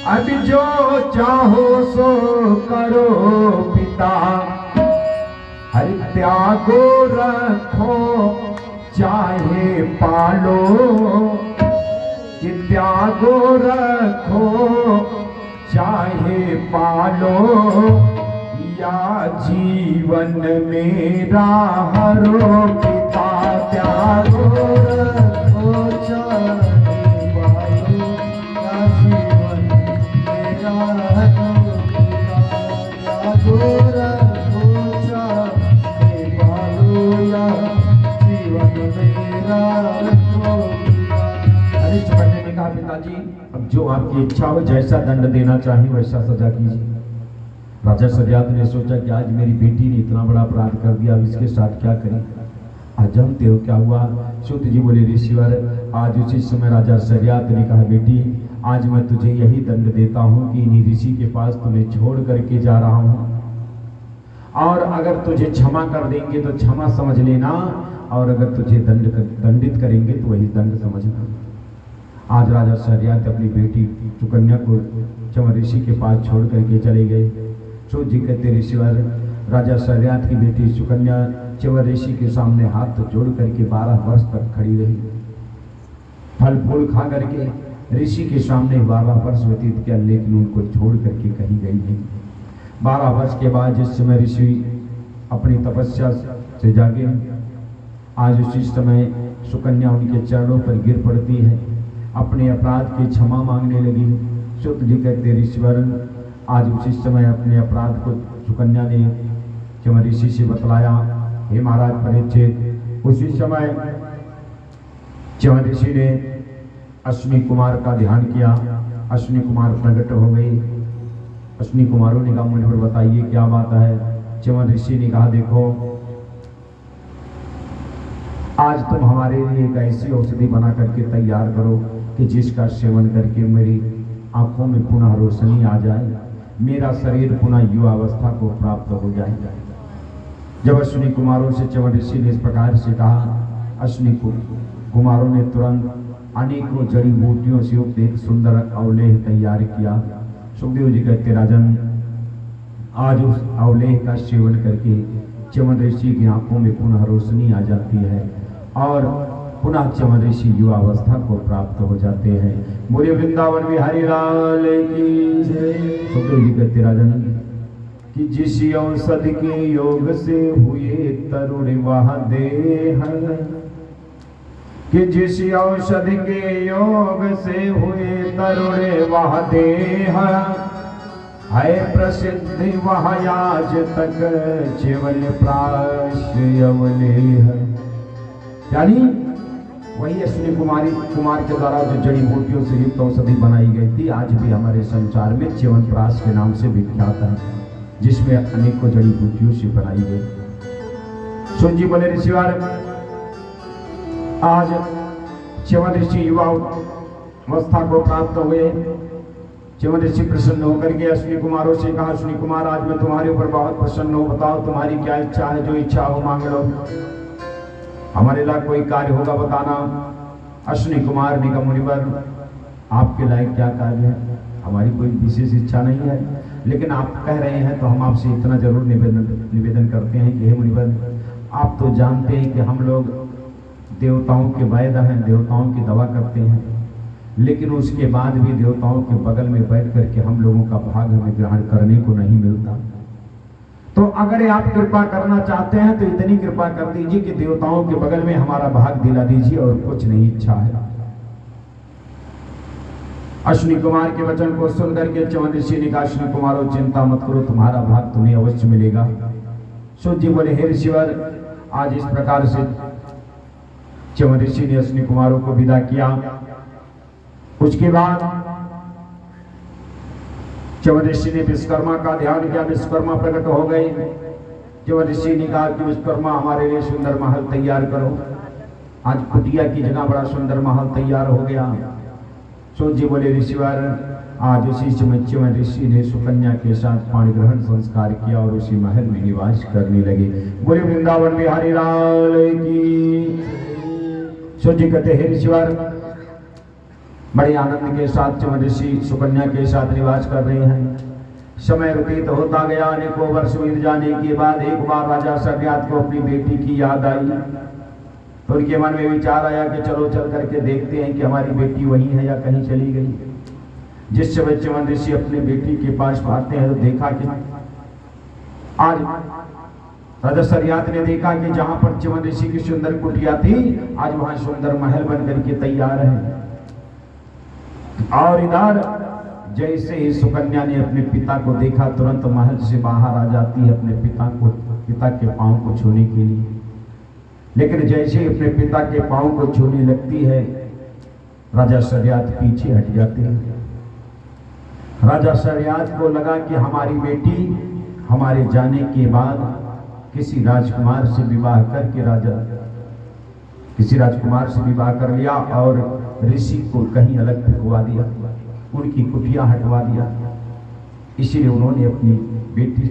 अब जो चाहो सो करो पिता, हर त्यागो रखो चाहे पालो, कि त्यागो रखो चाहे पालो, या जीवन मेरा हरो पिता, त्यागो रखो चाहे पालो, या जीवन मेरा हरो पिता, त्यागो रखो चाहे पालो, या जीवन मेरा हरो पिता। हरीश पंडित ने कहा पिताजी अब जो आपकी इच्छा हो, जैसा दंड देना चाहिए वैसा सजा कीजिए। राजा सरियात ने सोचा कि आज मेरी बेटी ने इतना बड़ा अपराध कर दिया, अब इसके साथ क्या करें। आज जानते हो क्या हुआ? सूत जी बोले ऋषिवर, आज उसी समय राजा सरियात ने कहा बेटी आज मैं तुझे यही दंड देता हूँ कि इन्हीं ऋषि के पास तुम्हें छोड़ करके जा रहा हूँ, और अगर तुझे क्षमा कर देंगे तो क्षमा समझ लेना, और अगर तुझे दंडित करेंगे तो वही दंड समझना। आज राजा सरियात अपनी बेटी सुकन्या को चंवर ऋषि के पास छोड़ करके चले गए। सूत जी कहते ऋषिवर, राजा सरियात की बेटी सुकन्या चंवर ऋषि के सामने हाथ जोड़ करके 12 वर्ष तक खड़ी रही, फल फूल खा करके ऋषि के सामने 12 वर्ष व्यतीत किया, लेकिन उनको छोड़ करके कहीं गई नहीं। 12 वर्ष के बाद जिस समय ऋषि अपनी तपस्या से जागे, आज उसी समय सुकन्या उनके चरणों पर गिर पड़ती है, अपने अपराध की क्षमा मांगने लगी। सूत जी कहते ऋषिवर, आज उसी समय अपने अपराध को सुकन्या ने चंवर ऋषि से बतलाया। हे महाराज परीक्षित, उसी समय चंवर ऋषि ने अश्विनी कुमार का ध्यान किया, अश्विनी कुमार प्रकट हो गए। अश्विनी कुमारों ने कहा मुझे बताइए क्या बात है। चंवर ऋषि ने कहा देखो आज तुम हमारे लिए एक ऐसी औषधि बना करके तैयार करो कि जिसका सेवन करके मेरी आंखों में पुनः रोशनी आ जाए, मेरा शरीर पुनः युवावस्था को प्राप्त हो जाए। जब अश्विनी कुमारों से चंवर ऋषि ने इस प्रकार से कहा, अश्विनी कुमारों ने तुरंत अनेकों जड़ी बूटियों से युक्त एक सुंदर अवलेह तैयार किया। सुखदेव जी कहते राजन, आज उस अवलेह का सेवन करके चंवर ऋषि की आंखों में पुनः रोशनी आ जाती है और पुनः चंवर ऋषि युवावस्था को प्राप्त हो जाते हैं। बोले वृंदावन बिहारी लाल की जय। सुखदेव जी कहते राजन कि जिस औषध के योग से हुए तरुण वह देह, कि जिस औषध के योग से हुए तरुण वह देह, है प्रसिद्धि वह आज तक केवल प्राश्रय अवलेह। यानी वही अश्विनी कुमार के द्वारा जो जड़ी बूटियों से युक्त औषधि बनाई गई थी, आज भी हमारे संसार में च्यवनप्राश के नाम से विख्यात है, जिसमें अनेकों जड़ी बूटियों से बनाई गई। सुन जी बोले ऋषिवार, आज चंवर ऋषि युवा अवस्था को प्राप्त हुए। चंवर ऋषि प्रसन्न होकर के अश्विनी कुमारों से कहा, अश्विनी कुमार आज मैं तुम्हारे ऊपर बहुत प्रसन्न हूँ, बताओ तुम्हारी क्या इच्छा है, जो इच्छा हो मांग लो, हमारे लायक कोई कार्य होगा बताना। अश्विनी कुमार ने कहा मुनिवर आपके लायक क्या कार्य है, हमारी कोई विशेष इच्छा नहीं है, लेकिन आप कह रहे हैं तो हम आपसे इतना जरूर निवेदन करते हैं कि हे मुनिवर, आप तो जानते हैं कि हम लोग देवताओं के वैद्य हैं, देवताओं की दवा करते हैं, लेकिन उसके बाद भी देवताओं के बगल में बैठ करके हम लोगों का भाग हमें ग्रहण करने को नहीं मिलता। तो अगर आप कृपा करना चाहते हैं तो इतनी कृपा कर दीजिए कि देवताओं के बगल में हमारा भाग दिला दीजिए, और कुछ नहीं इच्छा है। अश्विनी कुमार के वचन को सुनकर के चंवर ऋषि ने कहा, अश्विनी कुमारों चिंता मत करो, तुम्हारा भाग तुम्हें अवश्य मिलेगा। सूत जी बोले हे ऋषिवर, आज इस प्रकार से चंवर ऋषि ने अश्विनी कुमारों को विदा किया। उसके बाद चंवर ऋषि ने विश्वकर्मा का ध्यान किया, विश्वकर्मा प्रकट हो गए। चंवर ऋषि ने कहा कि विश्वकर्मा हमारे लिए सुंदर महल तैयार करो। आज कुटिया की जगह बड़ा सुंदर महल तैयार हो गया। सूत जी बोले ऋषिवर, आज उसी समय चंवर ऋषि ने सुकन्या के साथ पाणी ग्रहण संस्कार किया और उसी महल में निवास करने लगे। बोले वृंदावन बिहारी लाल की। सूत जी कहते हे ऋषिवर, बड़े आनंद के साथ च्यवन ऋषि सुकन्या के साथ निवास कर रहे हैं। समय व्यतीत होता गया, अनेकों वर्ष बीत जाने के बाद एक बार राजा सन्यात को अपनी बेटी की याद आई। तो उनके मन में विचार आया कि चलो चल करके देखते हैं कि हमारी बेटी वहीं है या कहीं चली गई। जिस समय च्यवन ऋषि अपनी बेटी के पास आते हैं तो देखा कि आज राजा सन्यात ने देखा कि जहां पर च्यवन ऋषि की सुंदर कुटिया थी, आज वहां सुंदर महल बन करके तैयार है। और इधर जैसे ही सुकन्या ने अपने पिता को देखा, तुरंत महल से बाहर आ जाती है अपने पिता के पांव को छूने के लिए। लेकिन जैसे ही अपने पिता के पांव को छूने लगती है, राजा सन्यात पीछे हट जाते हैं। राजा सन्यात को लगा कि हमारी बेटी हमारे जाने के बाद किसी राजकुमार से विवाह करके किसी राजकुमार से विवाह कर लिया और ऋषि को कहीं अलग फेंकवा दिया, उनकी कुटिया हटवा दिया। इसीलिए उन्होंने अपनी बेटी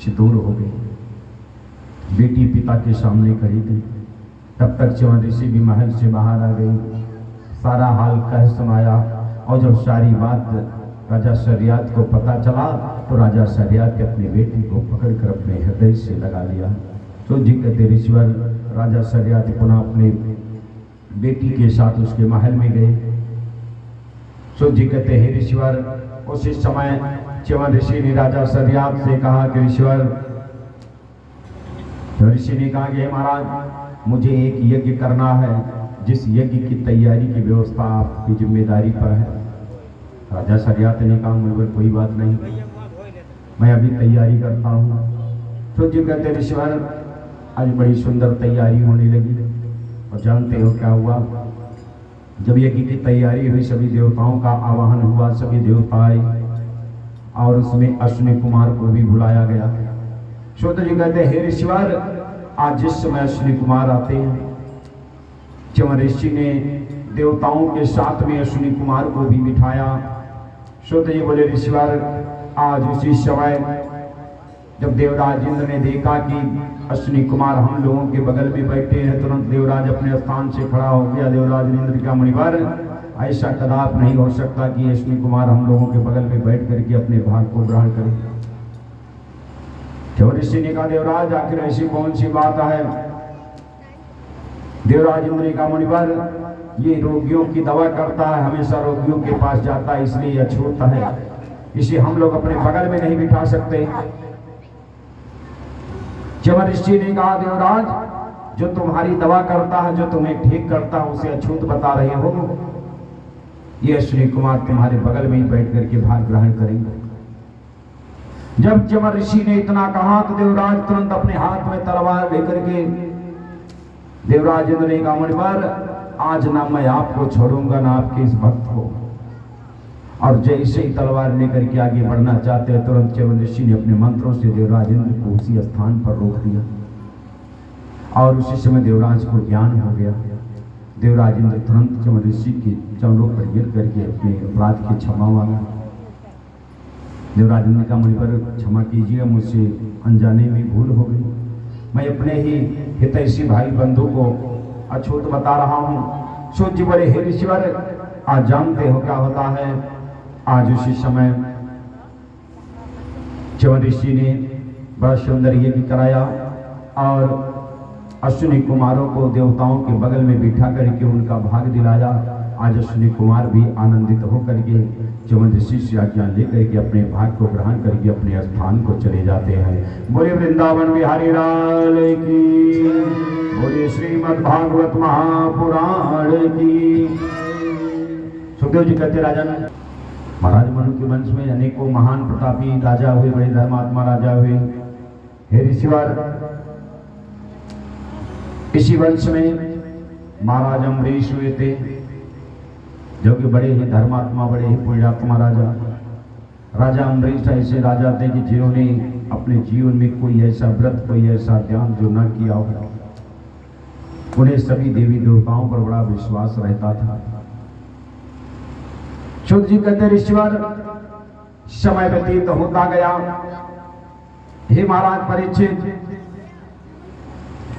से दूर हो गई। बेटी पिता के सामने खड़ी थी। तब तक च्यवन ऋषि भी महल से बाहर आ गई, सारा हाल कह सुनाया। और जब सारी बात राजा सन्यात को पता चला तो राजा सन्यात ने अपनी बेटी को पकड़कर अपने हृदय से लगा लिया। तो जी कहते ऋषिवर राजा सन्यात पुनः अपने बेटी के साथ उसके महल में गए। सो जी कहते हे ऋषिवर, उसी समय च्यवन ऋषि ने राजा सन्यात से कहा कि ऋषिवर, ऋषि ने कहा कि महाराज मुझे एक यज्ञ करना है, जिस यज्ञ की तैयारी की व्यवस्था आपकी जिम्मेदारी पर है। राजा सन्यात ने कहा मुझे कोई बात नहीं, मैं अभी तैयारी करता हूँ। तो जी कहते ऋषिवर, आज बड़ी सुंदर तैयारी होने लगी। और जानते हो क्या हुआ? जब यज्ञ की तैयारी हुई, सभी देवताओं का आवाहन हुआ, सभी देवता आए और उसमें अश्विनी कुमार को भी बुलाया गया। श्रोता जी कहते हे ऋषिवर, आज जिस समय अश्विनी कुमार आते हैं, च्यवन ऋषि ने देवताओं के साथ में अश्विनी कुमार को भी बिठाया। श्रोता जी बोले ऋषिवर, आज उसी समय जब देवराज इंद्र ने देखा कि अश्विनी कुमार हम लोगों के बगल में बैठे हैं, तुरंत देवराज अपने स्थान से खड़ा हो गया। देवराज इंद्र का मुनिवर, ऐसा कदाप नहीं हो सकता कि अश्विनी कुमार हम लोगों के बगल में बैठ करके अपने भाग को ग्रहण करें। च्यवन ऋषि ने कहा देवराज, आखिर ऐसी कौन सी बात है? देवराज इंद्र का मुनिवर, ये रोगियों की दवा करता है, हमेशा रोगियों के पास जाता है, इसलिए अछूता है, इसे हम लोग अपने बगल में नहीं बिठा सकते। च्यवन ऋषि ने कहा देवराज, जो तुम्हारी दवा करता है, जो तुम्हें ठीक करता है, उसे अछूत बता रहे हो। ये अश्विनी कुमार तुम्हारे बगल में ही बैठ करके भाग ग्रहण करेंगे। जब च्यवन ऋषि ने इतना कहा तो देवराज तुरंत अपने हाथ में तलवार लेकर के देवराज इंद्र ने कहा मुनिवर, आज ना मैं आपको छोड़ूंगा ना आपके इस भक्त को। और जैसे ही तलवार लेकर के आगे बढ़ना चाहते हैं, तुरंत च्यवन ऋषि ने अपने मंत्रों से देवराज इंद्र को उसी स्थान पर रोक दिया। और उसी समय देवराज को ज्ञान हो गया। देवराज इंद्र तुरंत च्यवन ऋषि के चरणों पर गिर करके अपने अपराध की क्षमा मांगा। देवराज इंद्र का मुनिवर, क्षमा कीजिए, मुझसे अनजाने में भूल हो गई। मैं अपने ही हितैषी भाई बंधु को अछूत बता रहा हूँ। सूत जी बोले हे ऋषिवर, आज जानते हो क्या होता है? आज उसी समय च्यवन ऋषि ने बड़ा सुंदर यज्ञ कराया और अश्विनी कुमारों को देवताओं के बगल में बिठा करके उनका भाग दिलाया। आज अश्विनी कुमार भी आनंदित होकर के च्यवन ऋषि से आज्ञा लेकर के अपने भाग को ग्रहण करके अपने स्थान को चले जाते हैं। बोले वृंदावन बिहारी लाल की, बोले श्रीमद् भागवत महापुराण की। सुखदेव जी कहते राजन, महाराज मनु के वंश में अनेकों महान प्रतापी राजा हुए, बड़े धर्मात्मा राजा हुए। हे ऋषिवर, इसी वंश में महाराज अम्बरीश हुए थे, जो कि बड़े ही धर्मात्मा, बड़े ही पुण्यात्मा राजा। राजा अम्बरीश ऐसे राजा थे कि जिन्होंने अपने जीवन में कोई ऐसा व्रत, कोई ऐसा ध्यान जो न किया हो। उन्हें सभी देवी देवताओं पर बड़ा विश्वास रहता था। शुद्ध जी कहते ऋषिवर, समय व्यतीत होता गया। हे महाराज परीक्षित,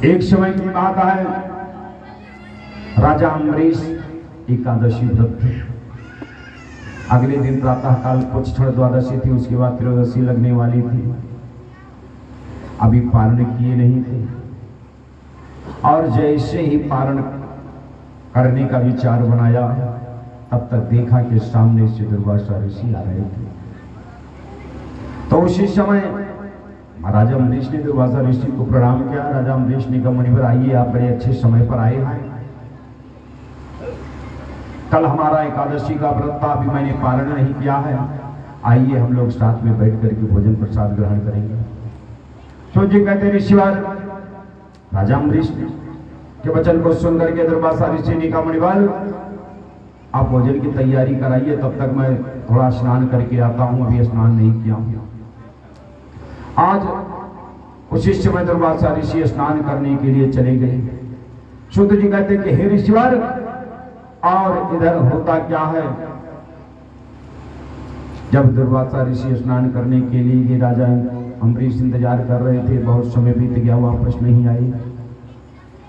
एक समय की बात है, राजा अम्बरीश एकादशी व्रत थे। अगले दिन प्रातः काल कुछ क्षण द्वादशी थी, उसके बाद त्रयोदशी लगने वाली थी। अभी पारण किए नहीं थे और जैसे ही पारण करने का विचार बनाया तब तक देखा कि सामने से दुर्वासा ऋषि आ रहे थे। तो उसी समय राजा अम्बरीश ने दुर्वासा ऋषि को प्रणाम किया। राजा अम्बरीश ने कहा, मुनिवर आइए, आप बड़े अच्छे समय पर आए हैं। कल हमारा एकादशी का व्रत था, अभी मैंने पारण नहीं किया है, आइए हम लोग साथ में बैठ करके भोजन प्रसाद ग्रहण करेंगे। तो जी कहते ऋषिवर राजा अम्बरीश के वचन को सुनकर के दुर्वासा ऋषि ने कहा, मुनिवर आप भोजन की तैयारी कराइए, तब तक मैं थोड़ा स्नान करके आता हूं, अभी स्नान नहीं किया हूं। आज उसी समय दुर्वासा ऋषि स्नान करने के लिए चले गए। शुद्ध जी कहते कि हे ऋषिवर, और इधर होता क्या है, जब दुर्वासा ऋषि स्नान करने के लिए राजा अम्बरीश इंतजार कर रहे थे, बहुत समय बीत गया, वापस नहीं आए।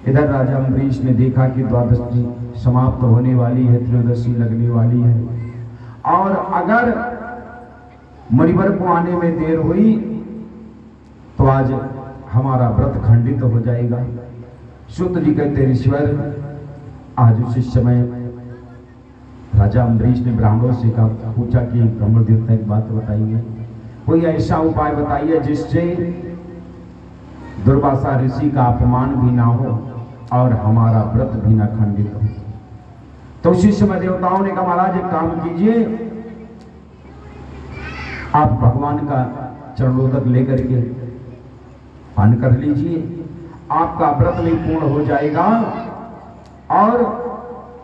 इधर राजा अम्बरीश ने देखा कि द्वादशी समाप्त होने वाली है, त्रयोदशी लगने वाली है, और अगर मुनिवर को आने में देर हुई तो आज हमारा व्रत खंडित हो जाएगा। शुद्ध जी कहते ऋषिवर, आज उसी समय राजा अम्बरीश ने ब्राह्मणों से पूछा कि ब्राह्मण देवता एक बात बताइए, कोई ऐसा उपाय बताइए जिससे दुर्वासा ऋषि का अपमान भी ना हो और हमारा व्रत भी ना खंडित हो। तो उसी समय देवताओं ने कहा, महाराज एक काम कीजिए, आप भगवान का चरणोदक लेकर के पान कर लीजिए, आपका व्रत भी पूर्ण हो जाएगा और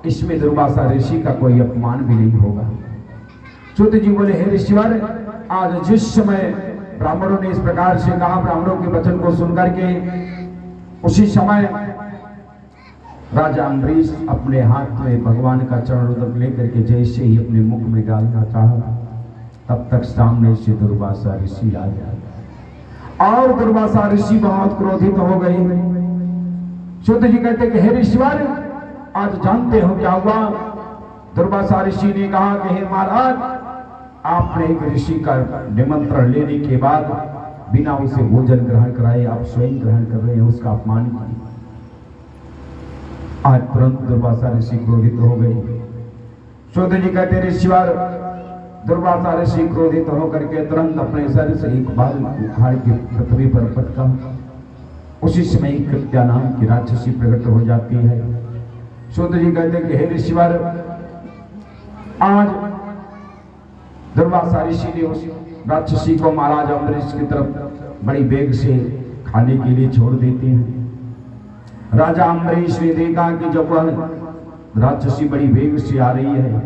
इसमें दुर्वासा ऋषि का कोई अपमान भी नहीं होगा। शुद्ध जी बोले, हे ऋषिवर, आज जिस समय ब्राह्मणों ने इस प्रकार से कहा, ब्राह्मणों के वचन को सुनकर के उसी समय राजा अम्बरीश अपने हाथ में भगवान का चरणोदक लेकर के जैसे ही अपने मुख में डालना चाहा, तब तक सामने से दुर्वासा ऋषि आ गया और दुर्वासा ऋषि बहुत क्रोधित हो गए। शुद्ध जी कहते कि हे ऋषिवर, आज जानते हो क्या हुआ? दुर्वासा ऋषि ने कहा कि हे महाराज, आपने एक ऋषि का निमंत्रण लेने के बाद बिना उसे भोजन ग्रहण कराए आप स्वयं ग्रहण कर रहे हैं, उसका अपमान किया। आज तुरंत दुर्वासा ऋषि क्रोधित हो गए। शुद्ध जी कहते ऋषिवर, दुर्वासा ऋषि क्रोधित होकर के तुरंत अपने सर से एक बाल उखाड़ के पृथ्वी पर पटका। उसी समय कृत्या नाम की राक्षसी प्रकट हो जाती है। शुद्ध जी कहते कि हे ऋषिवर, आज दुर्वासा ऋषि ने उस राक्षसी को महाराज अम्बरीश की तरफ बड़ी वेग से खाने के लिए छोड़ देते हैं। राजा अम्बरीश ने देखा कि जब वह राक्षसी बड़ी वेग से आ रही है,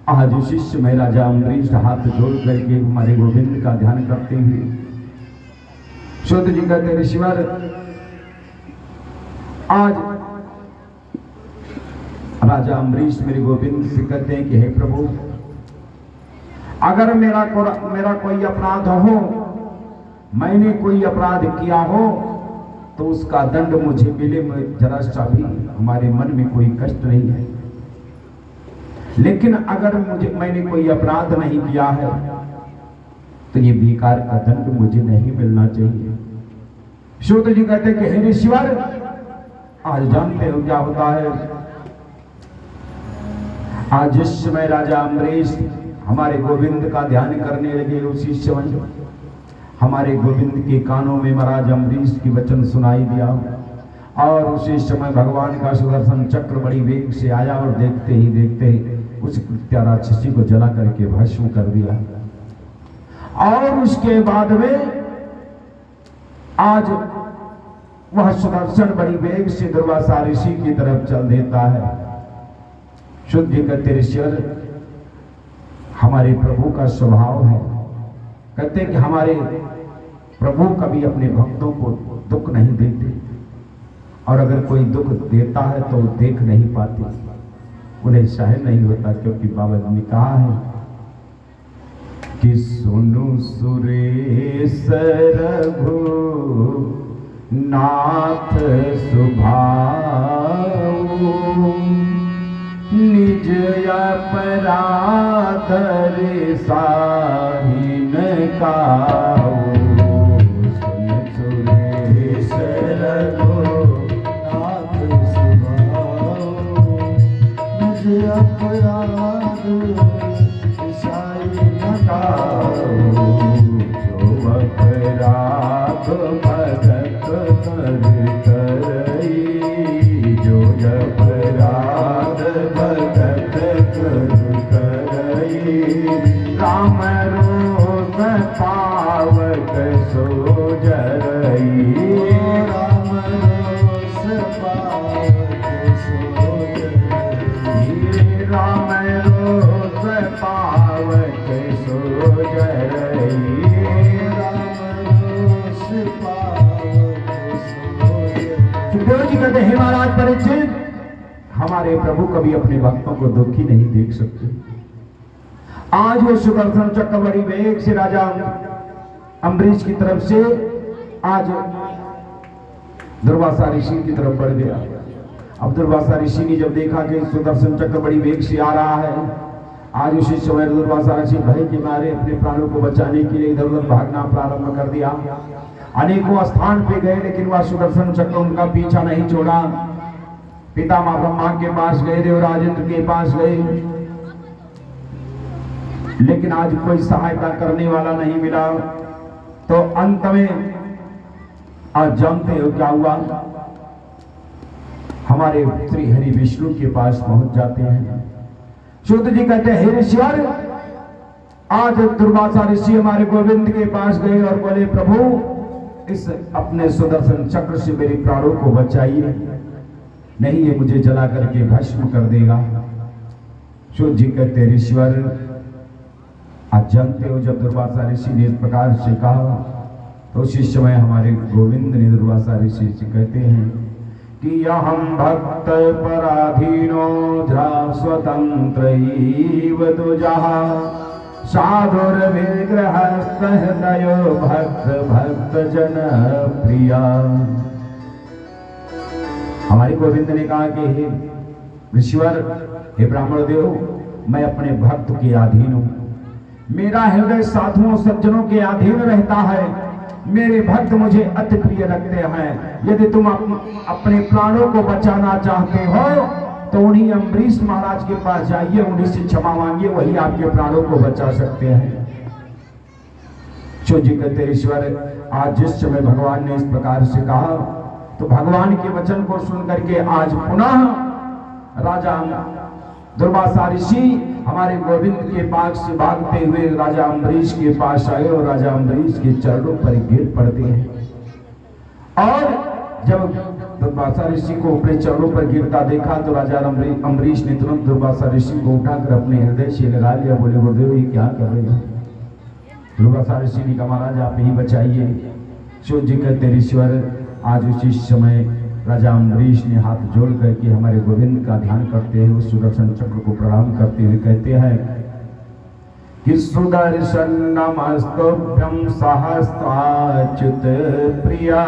आज उसी समय राजा अम्बरीश हाथ जोड़ करके हमारे गोविंद का ध्यान करते हुए शुद्ध जी कहते ऋषिवर, आज राजा अम्बरीश मेरे गोविंद से कहते हैं कि हे प्रभु, अगर मेरा कोई अपराध हो, मैंने कोई अपराध किया हो, तो उसका दंड मुझे मिले, जरा सा भी हमारे मन में कोई कष्ट नहीं है। लेकिन अगर मैंने कोई अपराध नहीं किया है, तो ये बेकार का दंड मुझे नहीं मिलना चाहिए। शुद्ध जी कहते कि हे ऋषिवर, आज जानते हो क्या होता है? आज जिस समय राजा अम्बरीश हमारे गोविंद का ध्यान करने लगे, उसी समय हमारे गोविंद के कानों में महाराज अम्बरीश की वचन सुनाई दिया और उसी समय भगवान का सुदर्शन चक्र बड़ी वेग से आया और देखते ही देखते उस कृत्या राक्षसी को जला करके भस्म कर दिया। और उसके बाद में आज वह सुदर्शन बड़ी वेग से दुर्वासा ऋषि की तरफ चल देता है। शुद्ध जी कहते ऋषिवर, हमारे प्रभु का स्वभाव है, कहते कि हमारे प्रभु कभी अपने भक्तों को दुख नहीं देते, और अगर कोई दुख देता है तो देख नहीं पाते, उन्हें सहन नहीं होता, क्योंकि बाबा जी ने कहा है कि सुनु सुरेश रघु नाथ सुभाऊ, निज अपराध रे साहिन काऊ। सुन सुरेश रघुनाथ सुभाऊ, निज अपराध साहिन काऊ। जो अपराध भगत कर करई, जो अपराध भगत कर करई। राम रोष पावक सो जरई, राम रोष पावक सो जरई। राम रोष पावक सो जरई, राम रोष पावक सो जरई। सुखदेव जी कहते हैं महाराज परीक्षित, हमारे प्रभु कभी अपने भक्तों को दुखी नहीं देख सकते। आज वो सुदर्शन चक्र बड़ी वेग से राजा अम्बरीश की तरफ से आज दुर्वासा ऋषि की तरफ बढ़ गया। अब दुर्वासा ऋषि ने जब देखा कि सुदर्शन चक्र बड़ी वेग से आ रहा है, आज उसी समय दुर्वासा ऋषि भय के मारे अपने प्राणों को बचाने के लिए इधर उधर भागना प्रारंभ कर दिया। अनेकों स्थान पे गए, लेकिन वह सुदर्शन चक्र उनका पीछा नहीं छोड़ा। पितामह ब्रह्मा के पास गए, देवराज इंद्र के पास गए, लेकिन आज कोई सहायता करने वाला नहीं मिला। तो अंत में आज जानते हो क्या हुआ, हमारे श्री हरि विष्णु के पास पहुंच जाते हैं। सूत जी कहते हैं, हे ऋषिवर, आज दुर्वासा ऋषि हमारे गोविंद के पास गए और बोले, प्रभु इस अपने सुदर्शन चक्र से मेरे प्राणों को बचाइए, नहीं ये मुझे जला करके भस्म कर देगा। सूत जी कहते, ऋषिवर आज जानते हो जब दुर्वासा ऋषि ने इस प्रकार से कहा, तो उसी समय हमारे गोविंद ने दुर्वासा ऋषि से कहते हैं कि अहम भक्त पराधीनो ध्रा स्वतंत्रैव तुजः, साधुर विग्रहस्थ हृदयो भक्त भक्त जन प्रिया। हमारे गोविंद ने कहा कि हे ऋषिवर, हे ब्राह्मण देव, मैं अपने भक्त के अधीन हूं, मेरा हृदय साधुओं सज्जनों के अधीन रहता है, मेरे भक्त मुझे अति प्रिय रखते हैं। यदि तुम अपने प्राणों को बचाना चाहते हो तो उन्हीं अम्बरीश महाराज के पास जाइए, उन्हीं से क्षमा मांगिए, वही आपके प्राणों को बचा सकते हैं। जो जी कहते ईश्वर, आज जिस समय भगवान ने इस प्रकार से कहा, तो भगवान के वचन को सुन करके आज पुनः राजा दुर्वासा ऋषि हमारे गोविंद के पास से भागते हुए राजा अम्बरीश के पास आए और राजा अम्बरीश के चरणों पर गिर पड़ते हैं। और जब दुर्वासा ऋषि को अपने चरणों पर गिरता देखा तो राजा अम्बरीश ने तुरंत दुर्वासा ऋषि को उठाकर अपने हृदय से लगा लिया। बोले, गुरुदेव ये क्या कर रहे हो? दुर्वासा ऋषि ने कहा, महाराज आप ही बचाइए। सूत जी कहते, ऋषिवर, आज उसी समय राजा अम्बरीश ने हाथ जोड़ करके हमारे गोविंद का ध्यान करते हुए उस सुदर्शन चक्र को प्रणाम करते हुए कहते हैं कि सुदर्शन नमस्तुभ्यं सहस्राच्युत प्रिया,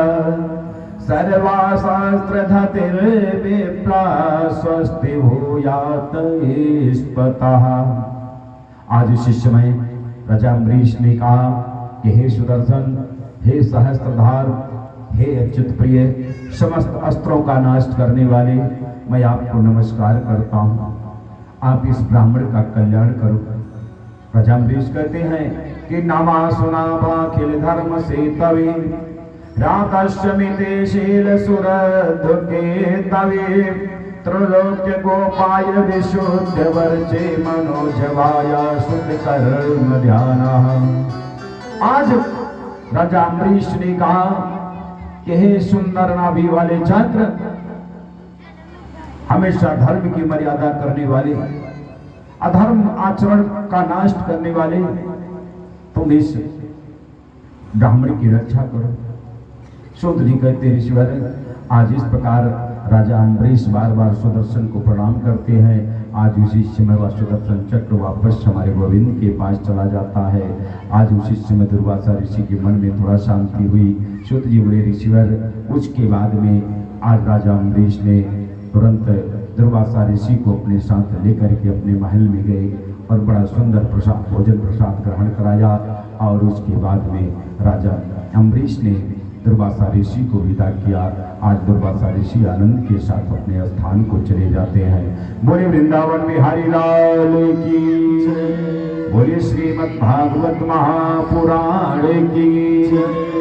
सर्वाशास्त्रधतिर्विप्रा स्वस्ति भूयात ईश्वतः। आज उसी समय राजा अम्बरीश ने कहा कि हे सुदर्शन, हे सहस्त्रधार, हे अच्युत प्रिय, समस्त अस्त्रों का नाश करने वाले, मैं आपको नमस्कार करता हूँ, आप इस ब्राह्मण का कल्याण करो। राजा अम्बरीश कहते हैं कि नामा सुना बाखिल धर्म से तवे, रातश्चमिते शील सुरध के तवे, त्रिलोक्य गोपाय विशुद्ध वर्चे मनोजवाया शुद्ध कर्म ध्यान। आज राजा अम्बरीश ने कहा कि हे सुंदर नाभि वाले छात्र, हमेशा धर्म की मर्यादा करने वाले, अधर्म आचरण का नाश करने वाले, तुम इस ब्राह्मण की रक्षा करो। सूत जी कहते, ऋषिवर, आज इस प्रकार राजा अम्बरीश बार बार सुदर्शन को प्रणाम करते हैं। आज उसी समय वह सुदर्शन चक्र वापस हमारे गोविंद के पास चला जाता है। आज उसी समय दुर्वासा ऋषि के मन में थोड़ा शांति हुई। सूत जी बोले, ऋषिवर, उसके बाद में आज राजा अम्बरीश ने तुरंत दुर्वासा ऋषि को अपने साथ लेकर के अपने महल में गए और बड़ा सुंदर प्रसाद भोजन प्रसाद ग्रहण कराया। और उसके बाद में राजा अम्बरीश ने दुर्वासा ऋषि को विदा किया। आज दुर्वासा ऋषि आनंद के साथ अपने स्थान को चले जाते हैं। बोले वृंदावन बिहारी लाल की, बोले श्रीमद् भागवत महापुराण की।